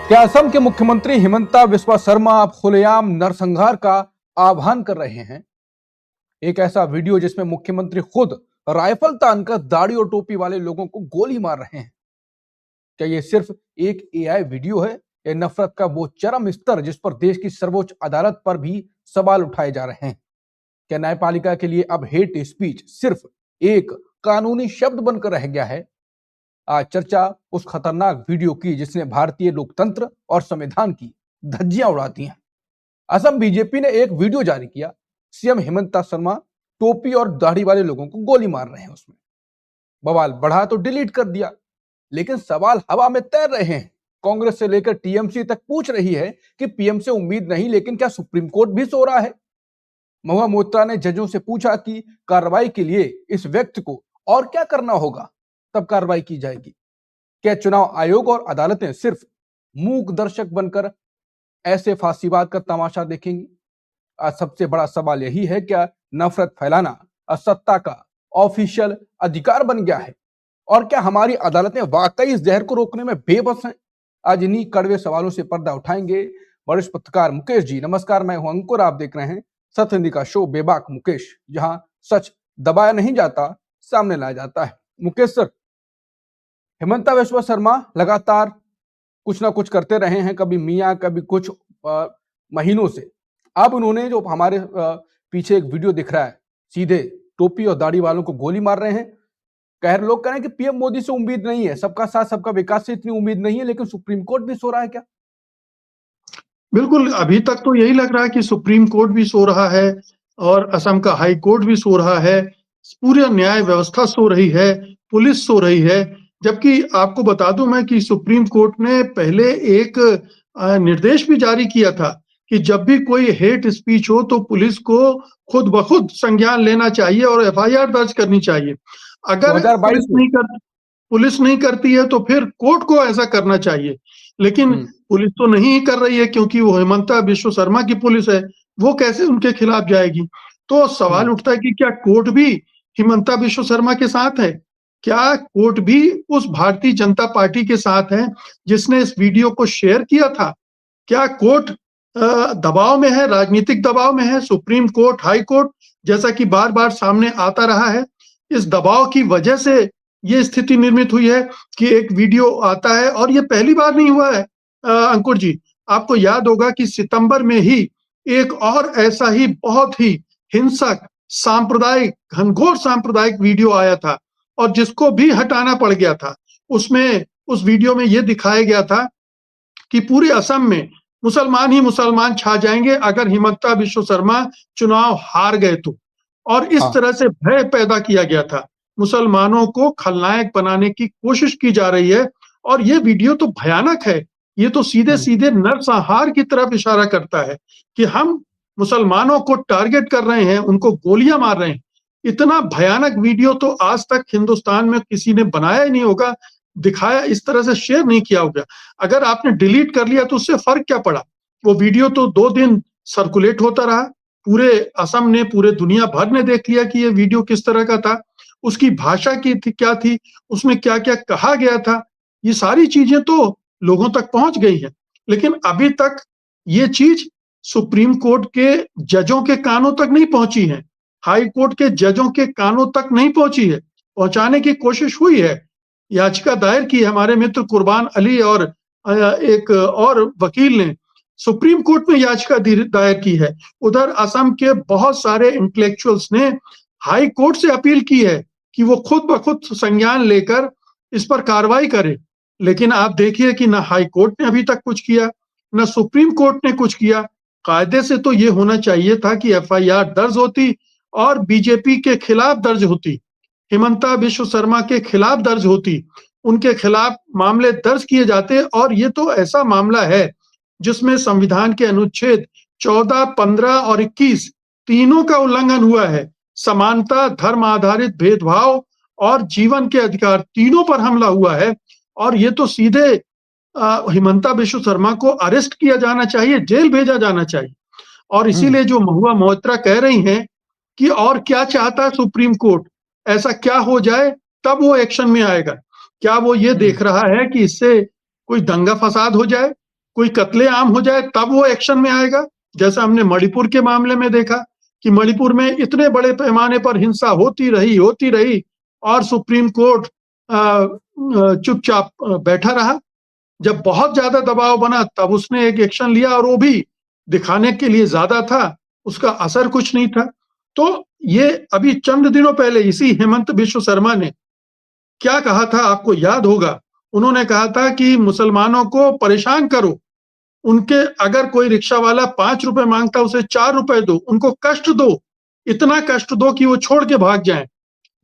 क्या असम के मुख्यमंत्री हिमंता बिस्वा शर्मा अब खुलेआम नरसंहार का आह्वान कर रहे हैं? एक ऐसा वीडियो जिसमें मुख्यमंत्री खुद राइफल तानकर दाढ़ी और टोपी वाले लोगों को गोली मार रहे हैं। क्या यह सिर्फ एक एआई वीडियो है या नफरत का वो चरम स्तर जिस पर देश की सर्वोच्च अदालत पर भी सवाल उठाए जा रहे हैं? क्या न्यायपालिका के लिए अब हेट स्पीच सिर्फ एक कानूनी शब्द बनकर रह गया है? आज चर्चा उस खतरनाक वीडियो की जिसने भारतीय लोकतंत्र और संविधान की धज्जियां उड़ा दी हैं। असम बीजेपी ने एक वीडियो जारी किया। सीएम हिमंता शर्मा टोपी और दाढ़ी वाले लोगों को गोली मार रहे हैं। उसमें बवाल बढ़ा तो डिलीट कर दिया, लेकिन सवाल हवा में तैर रहे हैं। कांग्रेस से लेकर टीएमसी तक पूछ रही है कि पीएम से उम्मीद नहीं, लेकिन क्या सुप्रीम कोर्ट भी सो रहा है? महुआ मोइत्रा ने जजों से पूछा कि कार्रवाई के लिए इस व्यक्ति को और क्या करना होगा, तब कार्रवाई की जाएगी। क्या चुनाव आयोग और अदालतें सिर्फ मूक दर्शक बनकर ऐसे फांसीवाद का तमाशा देखेंगी? आज सबसे बड़ा सवाल यही है, क्या नफरत फैलाना सत्ता का ऑफिशियल अधिकार बन गया है? और क्या हमारी अदालतें वाकई इस जहर को रोकने में बेबस हैं? आज इन्हीं कड़वे सवालों से पर्दा उठाएंगे वरिष्ठ पत्रकार मुकेश जी। नमस्कार, मैं हूं अंकुर, आप देख रहे हैं सत्य हिंदी का शो बेबाक मुकेश, जहां सच दबाया नहीं जाता, सामने लाया जाता है। मुकेश सर, हिमंता बिस्वा शर्मा लगातार कुछ ना कुछ करते रहे हैं, कभी मियां कभी कुछ महीनों से। अब उन्होंने जो हमारे पीछे एक वीडियो दिख रहा है, सीधे टोपी और दाढ़ी वालों को गोली मार रहे हैं। लोग कह रहे हैं कि पीएम मोदी से उम्मीद नहीं है, सबका साथ सबका विकास से इतनी उम्मीद नहीं है, लेकिन सुप्रीम कोर्ट भी सो रहा है क्या? बिल्कुल, अभी तक तो यही लग रहा है कि सुप्रीम कोर्ट भी सो रहा है और असम का हाई कोर्ट भी सो रहा है, पूरी न्याय व्यवस्था सो रही है, पुलिस सो रही है। जबकि आपको बता दूं मैं कि सुप्रीम कोर्ट ने पहले एक निर्देश भी जारी किया था कि जब भी कोई हेट स्पीच हो तो पुलिस को खुद ब खुद संज्ञान लेना चाहिए और एफआईआर दर्ज करनी चाहिए। अगर 2022 में पुलिस नहीं करती है तो फिर कोर्ट को ऐसा करना चाहिए, लेकिन पुलिस तो नहीं कर रही है क्योंकि वो हिमंता बिस्वा शर्मा की पुलिस है, वो कैसे उनके खिलाफ जाएगी? तो सवाल उठता है कि क्या कोर्ट भी हिमंता बिस्वा शर्मा के साथ है? क्या कोर्ट भी उस भारतीय जनता पार्टी के साथ है जिसने इस वीडियो को शेयर किया था? क्या कोर्ट दबाव में है, राजनीतिक दबाव में है? सुप्रीम कोर्ट, हाई कोर्ट, जैसा कि बार-बार सामने आता रहा है, इस दबाव की वजह से ये स्थिति निर्मित हुई है कि एक वीडियो आता है। और ये पहली बार नहीं हुआ है अंकुर जी। आपको याद होगा कि सितंबर में ही एक और ऐसा ही बहुत ही हिंसक सांप्रदायिक, घनघोर सांप्रदायिक वीडियो आया था और जिसको भी हटाना पड़ गया था। उसमें उस वीडियो में ये दिखाया गया था कि पूरे असम में मुसलमान ही मुसलमान छा जाएंगे अगर हिमंता बिस्वा शर्मा चुनाव हार गए तो। और इस तरह से भय पैदा किया गया था, मुसलमानों को खलनायक बनाने की कोशिश की जा रही है। और ये वीडियो तो भयानक है, ये तो सीधे-सीधे नरसंहार की तरफ इशारा करता है कि हम मुसलमानों को टारगेट कर रहे हैं, उनको गोलियां मार रहे हैं। इतना भयानक वीडियो तो आज तक हिंदुस्तान में किसी ने बनाया ही नहीं होगा, दिखाया, इस तरह से शेयर नहीं किया होगा। अगर आपने डिलीट कर लिया तो उससे फर्क क्या पड़ा? वो वीडियो तो 2 दिन सर्कुलेट होता रहा, पूरे असम ने, पूरे दुनिया भर ने देख लिया कि ये वीडियो किस तरह का था, उसकी भाषा की थी क्या थी, उसमें क्या-क्या कहा गया था, ये सारी चीजें तो लोगों तक पहुंच गई हैं। लेकिन अभी तक ये चीज सुप्रीम कोर्ट के जजों के कानों तक नहीं पहुंची है, हाई कोर्ट के जजों के कानों तक नहीं पहुंची है। पहुंचाने की कोशिश हुई है, याचिका दायर की हमारे मित्र कुर्बान अली और एक और वकील ने सुप्रीम कोर्ट में याचिका दायर की है। उधर असम के बहुत सारे इंटेलेक्चुअल्स ने हाई कोर्ट से अपील की है कि वो खुद ब खुद संज्ञान लेकर इस पर कार्रवाई करे। लेकिन आप देखिए कि ना हाई कोर्ट ने अभी तक कुछ किया, ना सुप्रीम कोर्ट ने कुछ किया। कायदे से तो ये होना चाहिए था कि एफआईआर दर्ज होती और बीजेपी के खिलाफ दर्ज होती, हिमंता बिस्वा शर्मा के खिलाफ दर्ज होती, उनके खिलाफ मामले दर्ज किए जाते। और ये तो ऐसा मामला है जिसमें संविधान के अनुच्छेद 14, 15 और 21 तीनों का उल्लंघन हुआ है। समानता, धर्म आधारित भेदभाव और जीवन के अधिकार, तीनों पर हमला हुआ है। और ये तो सीधे हिमंता बिस्वा शर्मा को अरेस्ट किया जाना चाहिए, जेल भेजा जाना चाहिए। और इसीलिए जो महुआ मोइत्रा कह रही हैं कि और क्या चाहता है सुप्रीम कोर्ट, ऐसा क्या हो जाए तब वो एक्शन में आएगा? क्या वो ये देख रहा है कि इससे कोई दंगा फसाद हो जाए? कोई कत्लेआम हो जाए तब वो एक्शन में आएगा, जैसा हमने मणिपुर के मामले में देखा कि मणिपुर में इतने बड़े पैमाने पर हिंसा होती रही और सुप्रीम कोर्ट चुपचाप बैठा रहा। जब बहुत ज्यादा दबाव बना तब उसने एक एक्शन लिया, और वो भी दिखाने के लिए ज्यादा था, उसका असर कुछ नहीं था। तो ये अभी चंद दिनों पहले इसी हेमंत बिश्व शर्मा ने क्या कहा था, आपको याद होगा। उन्होंने कहा था कि मुसलमानों को परेशान करो, उनके अगर कोई रिक्शा वाला 5 रुपए मांगता उसे 4 रुपए दो, उनको कष्ट दो, इतना कष्ट दो कि वो छोड़ के भाग जाएं।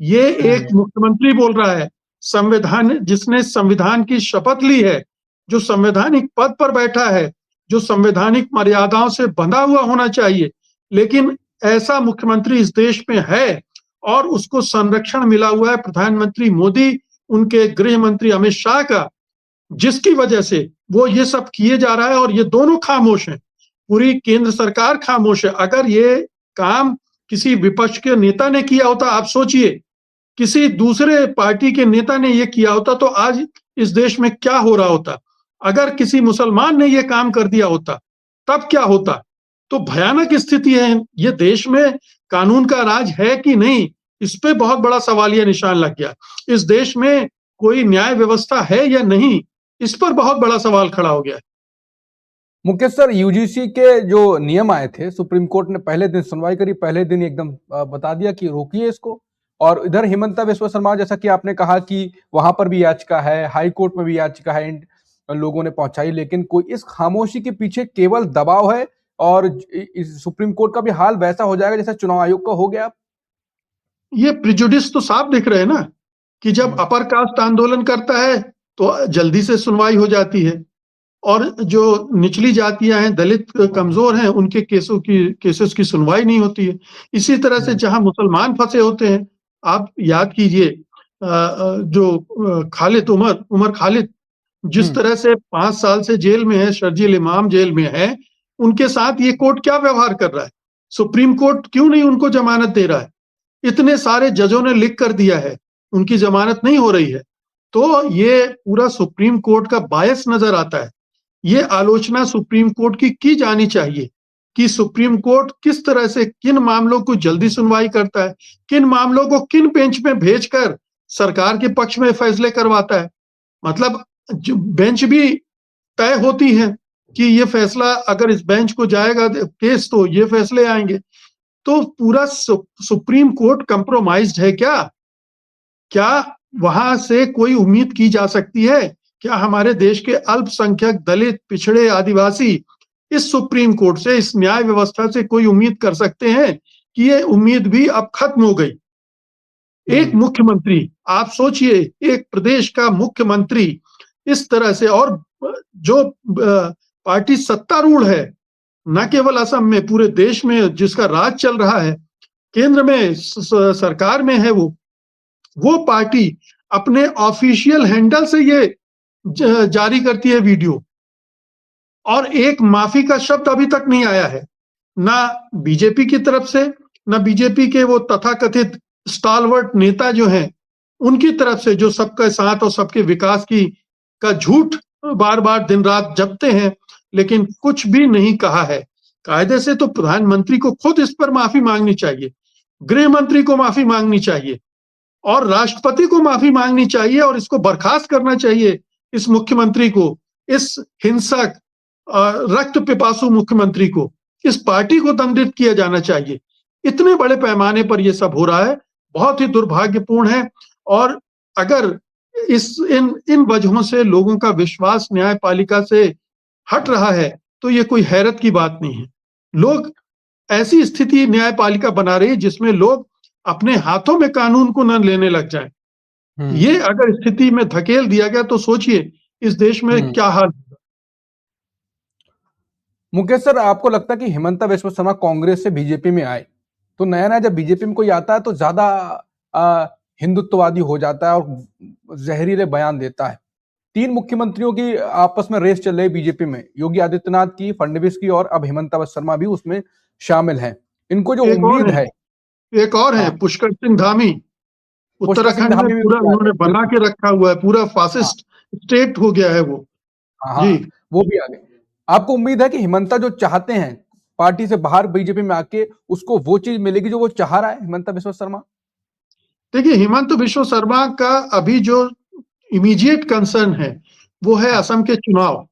ये एक मुख्यमंत्री बोल रहा है, संविधान जिसने संविधान की शपथ ली है, जो संवैधानिक पद पर बैठा है, जो संवैधानिक मर्यादाओं से बंधा हुआ होना चाहिए, लेकिन ऐसा मुख्यमंत्री इस देश में है और उसको संरक्षण मिला हुआ है प्रधानमंत्री मोदी, उनके गृह मंत्री अमित शाह का, जिसकी वजह से वो ये सब किए जा रहा है। और ये दोनों खामोश हैं, पूरी केंद्र सरकार खामोश है। अगर ये काम किसी विपक्ष के नेता ने किया होता, आप सोचिए किसी दूसरे पार्टी के नेता ने ये किया होता तो आज इस देश में क्या हो रहा होता। अगर किसी मुसलमान ने ये काम कर दिया होता तब क्या होता। तो भयानक स्थिति है। ये देश में कानून का राज है कि नहीं, इस पे बहुत बड़ा सवालिया निशान लग गया। इस देश में कोई न्याय व्यवस्था है या नहीं, इस पर बहुत बड़ा सवाल खड़ा हो गया है। मुकेश सर, यूजीसी के जो नियम आए थे, सुप्रीम कोर्ट ने पहले दिन सुनवाई करी, पहले दिन एकदम बता दिया कि रोकिए इसको। और इधर हिमंता बिश्व शर्मा, जैसा कि आपने कहा कि वहां पर भी याचिका है, हाई कोर्ट में भी याचिका है, इन लोगों ने पहुंचाई, लेकिन कोई इस खामोशी के पीछे केवल दबाव है और इस सुप्रीम कोर्ट का भी हाल वैसा हो जाएगा जैसा चुनाव आयोग का हो गया। ये प्रिजुडिस तो साफ दिख रहे हैं ना कि जब अपर कास्ट आंदोलन करता है तो जल्दी से सुनवाई हो जाती है, और जो निचली जातियां हैं, दलित कमजोर हैं, उनके केसेस की सुनवाई नहीं होती है। इसी तरह से जहां मुसलमान फंसे होते हैं, आप याद कीजिए जो खालिद उमर खालिद जिस तरह से 5 साल से जेल में है, शर्जील इमाम जेल में है, उनके साथ ये कोर्ट क्या व्यवहार कर रहा है। सुप्रीम कोर्ट क्यों नहीं उनको जमानत दे रहा है। इतने सारे जजों ने लिख कर दिया है, उनकी जमानत नहीं हो रही है। तो ये पूरा सुप्रीम कोर्ट का बायस नजर आता है। ये आलोचना सुप्रीम कोर्ट की जानी चाहिए कि सुप्रीम कोर्ट किस तरह से किन मामलों को जल्दी सुनवाई करता है, किन मामलों को किन बेंच में भेजकर सरकार के पक्ष में फैसले करवाता है। मतलब जो बेंच भी तय होती है कि ये फैसला अगर इस बेंच को जाएगा केस तो ये फैसले आएंगे। तो पूरा सुप्रीम कोर्ट कंप्रोमाइज्ड है क्या? क्या वहां से कोई उम्मीद की जा सकती है? क्या हमारे देश के अल्पसंख्यक, दलित, पिछड़े, आदिवासी इस सुप्रीम कोर्ट से, इस न्याय व्यवस्था से कोई उम्मीद कर सकते हैं कि ये उम्मीद भी अब खत्म हो गई? एक मुख्यमंत्री, आप सोचिए, एक प्रदेश का मुख्यमंत्री इस तरह से, और जो पार्टी सत्तारूढ़ है, न केवल असम में, पूरे देश में जिसका राज चल रहा है, केंद्र में सरकार में है, वो पार्टी अपने ऑफिशियल हैंडल से ये जारी करती है वीडियो, और एक माफी का शब्द अभी तक नहीं आया है, ना बीजेपी की तरफ से, ना बीजेपी के वो तथाकथित स्टालवर्ट नेता जो हैं उनकी तरफ से, जो सबके साथ और सबके विकास का झूठ बार बार दिन रात जपते हैं, लेकिन कुछ भी नहीं कहा है। कायदे से तो प्रधानमंत्री को खुद इस पर माफी मांगनी चाहिए, गृह मंत्री को माफी मांगनी चाहिए, और राष्ट्रपति को माफी मांगनी चाहिए, और इसको बर्खास्त करना चाहिए, इस मुख्यमंत्री को, इस हिंसक रक्त पिपासु मुख्यमंत्री को, इस पार्टी को दंडित किया जाना चाहिए। इतने बड़े पैमाने पर यह सब हो रहा है, बहुत ही दुर्भाग्यपूर्ण है। और अगर इन वजहों से लोगों का विश्वास न्यायपालिका से हट रहा है तो ये कोई हैरत की बात नहीं है। लोग ऐसी स्थिति न्यायपालिका बना रही है जिसमें लोग अपने हाथों में कानून को न लेने लग जाएं। ये अगर स्थिति में धकेल दिया गया तो सोचिए इस देश में क्या हाल होगा। मुकेश सर, आपको लगता है कि हिमंता बिश्व शर्मा कांग्रेस से बीजेपी में आए तो नया जब बीजेपी में कोई आता है तो ज्यादा हिंदुत्ववादी हो जाता है और जहरीले बयान देता है? 3 मुख्यमंत्रियों की आपस में रेस चल रही बीजेपी में, योगी आदित्यनाथ की, फडणवीस की, और अब हिमंता बिश्व शर्मा भी उसमें शामिल हैं। इनको जो उम्मीद है, एक और है पुष्कर सिंह धामी, उत्तराखंड में पूरा उन्होंने बना के रखा हुआ है, पूरा फासिस्ट स्टेट हो गया है वो। जी, वो भी आ गए। आपको उम्मीद है कि हिमंता जो चाहते हैं पार्टी से बाहर बीजेपी में आके, उसको वो चीज मिलेगी जो वो चाह रहा है, हिमंता बिस्वा शर्मा? देखिए, हिमंत बिश्व शर्मा का अभी जो इमीडिएट कंसर्न है वो है असम के चुनाव।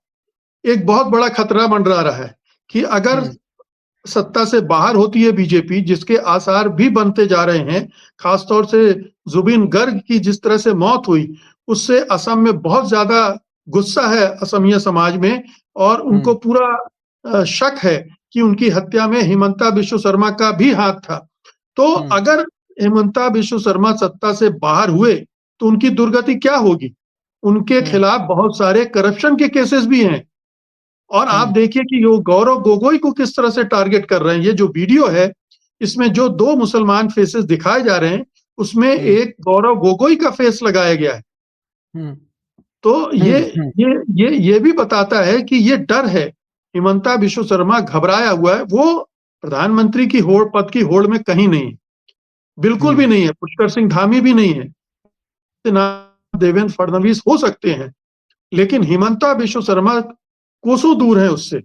एक बहुत बड़ा खतरा मंडरा रहा है कि अगर सत्ता से बाहर होती है बीजेपी, जिसके आसार भी बनते जा रहे हैं, खासतौर से जुबिन गर्ग की जिस तरह से मौत हुई, उससे असम में बहुत ज्यादा गुस्सा है असमिया समाज में, और उनको पूरा शक है कि उनकी हत्या में हिमंता बिश्व शर्मा का भी हाथ था। तो अगर हिमंता बिश्व शर्मा सत्ता से बाहर हुए तो उनकी दुर्गति क्या होगी? उनके खिलाफ बहुत सारे करप्शन के केसेस भी हैं। और आप देखिए कि यो गौरव गोगोई को किस तरह से टारगेट कर रहे हैं। ये जो वीडियो है, इसमें जो 2 मुसलमान फेसेस दिखाए जा रहे हैं, उसमें एक गौरव गोगोई का फेस लगाया गया है। तो ये भी बताता है कि ये डर है। हिमंता बिश्व शर्मा घबराया हुआ है। वो प्रधानमंत्री की होड़, पद की होड़ में कहीं नहीं है, बिल्कुल भी नहीं है। पुष्कर सिंह धामी भी नहीं है, ना देवेंद्र फडणवीस हो सकते हैं, लेकिन हिमंता बिश्व शर्मा कोसों दूर है उससे।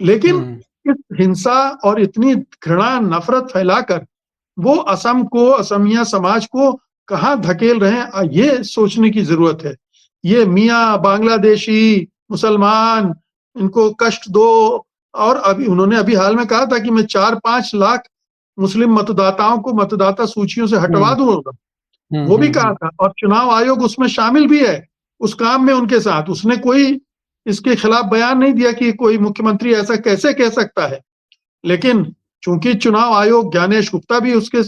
लेकिन इस हिंसा और इतनी घृणा, नफरत फैलाकर वो असम को, असमिया समाज को कहां धकेल रहे हैं, ये सोचने की जरूरत है। ये मियां बांग्लादेशी मुसलमान, इनको कष्ट दो। और अभी उन्होंने अभी हाल में कहा था कि मैं 4-5 लाख मुस्लिम मतदाताओं को मतदाता सूचियों से हटवा दूंगा, वो भी कहा था। और चुनाव आयोग उसमें शामिल भी है, उस काम में उनके साथ। उसने कोई इसके खिलाफ बयान नहीं दिया कि कोई मुख्यमंत्री ऐसा कैसे कह सकता है। लेकिन चूंकि चुनाव आयोग, ज्ञानेश गुप्ता भी उसके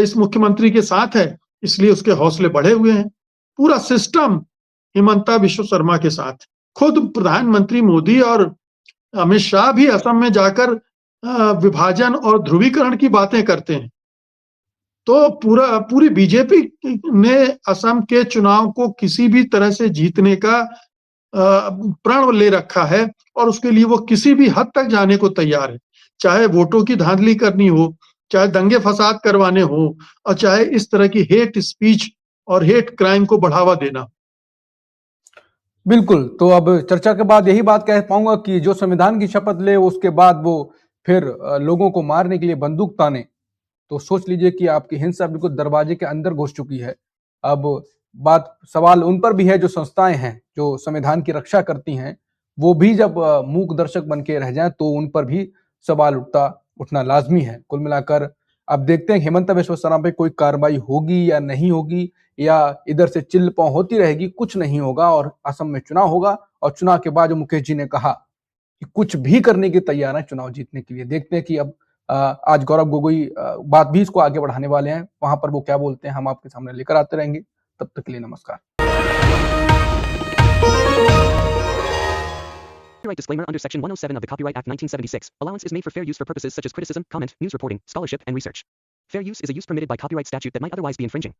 इस मुख्यमंत्री के साथ है, इसलिए उसके हौसले बढ़े हुए हैं। पूरा सिस्टम हिमंता बिश्व शर्मा के साथ। खुद प्रधानमंत्री मोदी और अमित शाह भी असम में जाकर विभाजन और ध्रुवीकरण की बातें करते हैं। तो पूरी बीजेपी ने असम के चुनाव को किसी भी तरह से जीतने का प्रण ले रखा है, और उसके लिए वो किसी भी हद तक जाने को तैयार है। चाहे वोटों की धांधली करनी हो, चाहे दंगे फसाद करवाने हो, और चाहे इस तरह की हेट स्पीच और हेट क्राइम को बढ़ावा देना। बिल्कुल। तो अब चर्चा के बाद यही बात कह पाऊंगा कि जो संविधान की शपथ ले, उसके बाद वो फिर लोगों को मारने के लिए बंदूक ताने, तो सोच लीजिए कि आपकी हिंसा बिल्कुल दरवाजे के अंदर घुस चुकी है। अब सवाल उन पर भी है जो संस्थाएं हैं, जो संविधान की रक्षा करती हैं, वो भी जब मूक दर्शक बन के रह जाएं तो उन पर भी सवाल उठना लाजमी है। कुल मिलाकर अब देखते हैं हिमंता बिस्वा शर्मा पे कोई कार्रवाई होगी या नहीं होगी, या इधर से चिल्ल पौ होती रहेगी, कुछ नहीं होगा और असम में चुनाव होगा। और चुनाव के बाद जो मुकेश जी ने कहा कि कुछ भी करने की तैयार है चुनाव जीतने के लिए। देखते हैं कि अब आज गौरव गोगोई बात भी इसको आगे बढ़ाने वाले हैं, वहां पर वो क्या बोलते हैं हम आपके सामने लेकर आते रहेंगे। तब तक के लिए नमस्कार। Copyright disclaimer under Section 107 of the Copyright Act 1976. Allowance is made for fair use for purposes such as criticism, comment, news reporting, scholarship, and research. Fair use is a use permitted by copyright statute that might otherwise be infringing.